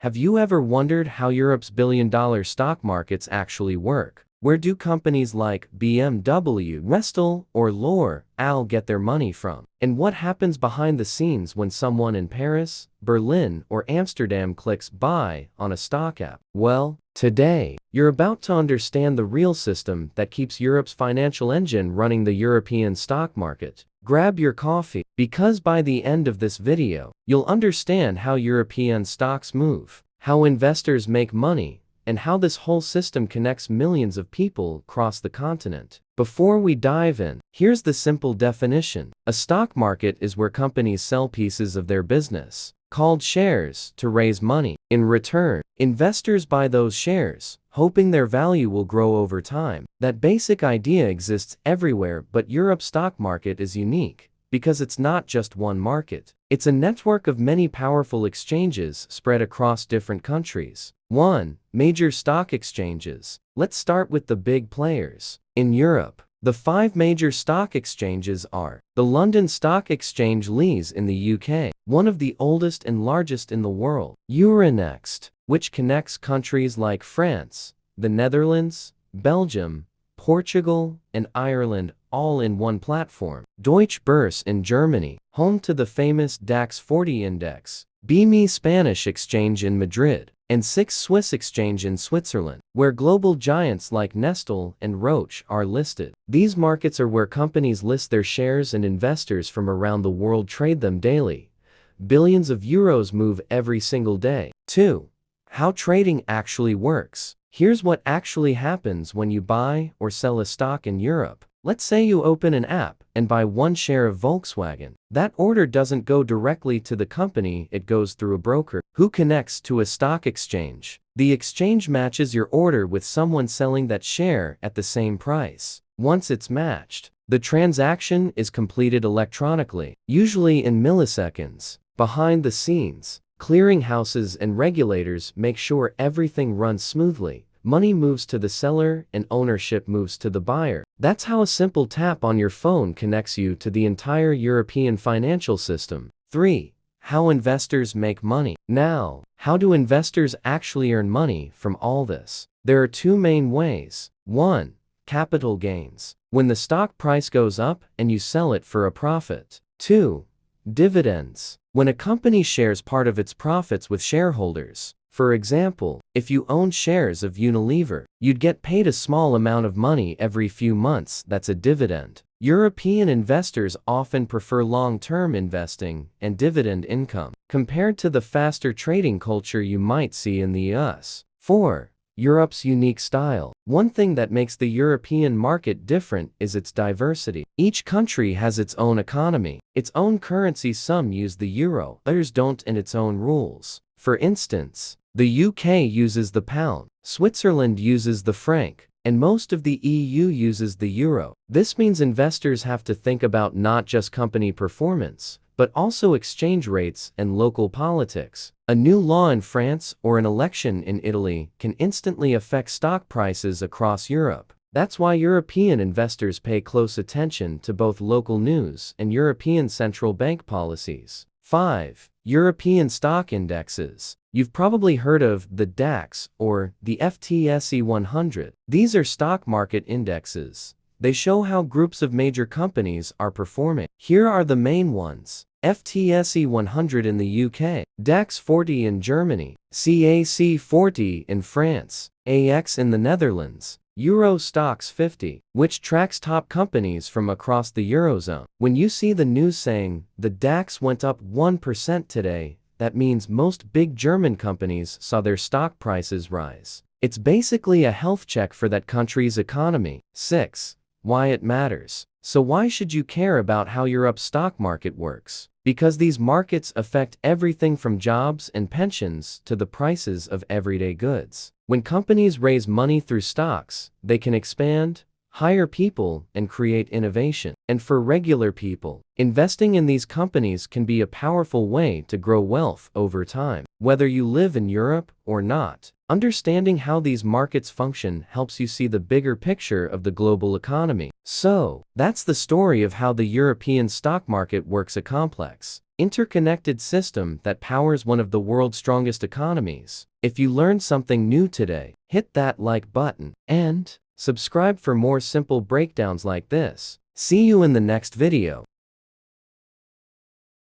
Have you ever wondered how Europe's billion-dollar stock markets actually work? Where do companies like BMW, Nestle, or L'Oréal get their money from? And what happens behind the scenes when someone in Paris, Berlin, or Amsterdam clicks buy on a stock app? Well, today, you're about to understand the real system that keeps Europe's financial engine running, the European stock market. Grab your coffee, because by the end of this video, you'll understand how European stocks move, how investors make money, and how this whole system connects millions of people across the continent. Before we dive in, here's the simple definition. A stock market is where companies sell pieces of their business, called shares, to raise money. In return, investors buy those shares, hoping their value will grow over time. That basic idea exists everywhere, but Europe's stock market is unique, because it's not just one market. It's a network of many powerful exchanges spread across different countries. 1. Major stock exchanges. Let's start with the big players. In Europe, the 5 major stock exchanges are the London Stock Exchange LIS in the UK, one of the oldest and largest in the world; Euronext, which connects countries like France, the Netherlands, Belgium, Portugal, and Ireland all in one platform; Deutsche Börse in Germany, home to the famous DAX 40 index; BME Spanish Exchange in Madrid, and SIX Swiss Exchange in Switzerland, where global giants like Nestle and Roche are listed. These markets are where companies list their shares and investors from around the world trade them daily. Billions of euros move every single day. 2. How trading actually works. Here's what actually happens when you buy or sell a stock in Europe. Let's say you open an app and buy 1 share of Volkswagen. That order doesn't go directly to the company, it goes through a broker, who connects to a stock exchange. The exchange matches your order with someone selling that share at the same price. Once it's matched, the transaction is completed electronically, usually in milliseconds. Behind the scenes, clearinghouses and regulators make sure everything runs smoothly. Money moves to the seller and ownership moves to the buyer. That's how a simple tap on your phone connects you to the entire European financial system. 3. How investors make money. Now, how do investors actually earn money from all this? There are 2 main ways. 1. Capital gains, when the stock price goes up and you sell it for a profit. 2. Dividends, when a company shares part of its profits with shareholders. For example, if you own shares of Unilever, you'd get paid a small amount of money every few months. That's a dividend. European investors often prefer long-term investing and dividend income, compared to the faster trading culture you might see in the US. 4. Europe's unique style. One thing that makes the European market different is its diversity. Each country has its own economy, its own currency. Some use the euro, others don't, and its own rules. For instance, the UK uses the pound, Switzerland uses the franc, and most of the EU uses the euro. This means investors have to think about not just company performance, but also exchange rates and local politics. A new law in France or an election in Italy can instantly affect stock prices across Europe. That's why European investors pay close attention to both local news and European central bank policies. 5. European stock indexes. You've probably heard of the DAX or the FTSE 100. These are stock market indexes. They show how groups of major companies are performing. Here are the main ones: FTSE 100 in the UK, DAX 40 in Germany, CAC 40 in France, AX in the Netherlands, Euro Stoxx 50, which tracks top companies from across the Eurozone. When you see the news saying the DAX went up 1% today, that means most big German companies saw their stock prices rise. It's basically a health check for that country's economy. 6. Why it matters. So why should you care about how Europe's stock market works? Because these markets affect everything from jobs and pensions to the prices of everyday goods. When companies raise money through stocks, they can expand, hire people, and create innovation. And for regular people, investing in these companies can be a powerful way to grow wealth over time. Whether you live in Europe or not, understanding how these markets function helps you see the bigger picture of the global economy. So, that's the story of how the European stock market works. A complex, interconnected system that powers one of the world's strongest economies. If you learned something new today, hit that like button and subscribe for more simple breakdowns like this. See you in the next video.